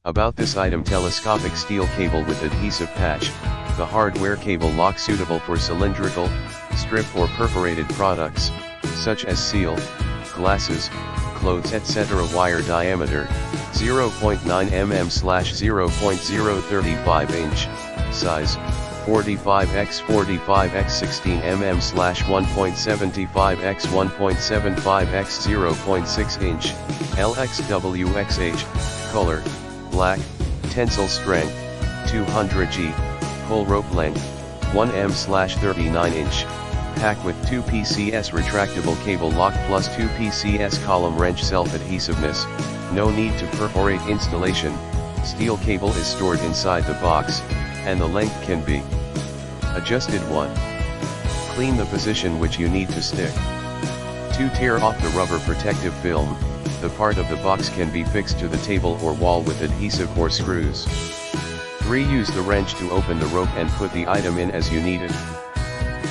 About this item: telescopic steel cable with adhesive patch, the hardware cable lock suitable for cylindrical, strip or perforated products, such as seal, glasses, clothes etc. Wire diameter, 0.9 mm/0.035 inch, size, 45x45x16 mm/1.75x1.75x 0.6 inch, LXWXH, color, black, tensile strength, 200G, pull rope length, 1 m/39 inch, pack with 2 PCS retractable cable lock plus 2 PCS column wrench. Self-adhesiveness, no need to perforate installation, steel cable is stored inside the box, and the length can be adjusted. 1. Clean the position which you need to stick. 2. Tear off the rubber protective film, the part of the box can be fixed to the table or wall with adhesive or screws. 3. Use the wrench to open the rope and put the item in as you need it.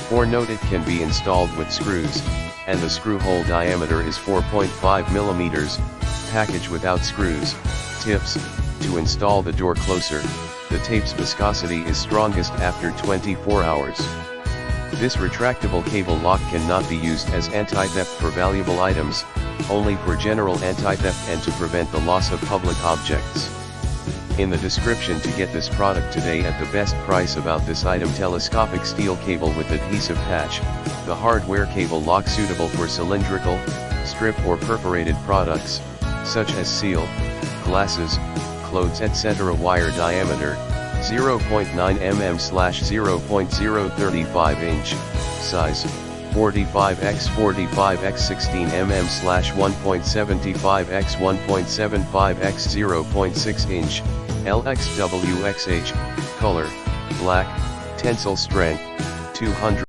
4. Note it can be installed with screws, and the screw hole diameter is 4.5 mm, package without screws. Tips: to install the door closer, the tape's viscosity is strongest after 24 hours. This retractable cable lock cannot be used as anti-theft for valuable items, only for general anti-theft and to prevent the loss of public objects. In the description to get this product today at the best price. About this item: telescopic steel cable with adhesive patch, the hardware cable lock suitable for cylindrical, strip or perforated products, such as seal, glasses, clothes etc. Wire diameter, 0.9 mm/0.035 inch, size, 45x45x16 mm/1.75x 1.75x 0.6 inch, LXWXH, color, black, tensile strength, 200.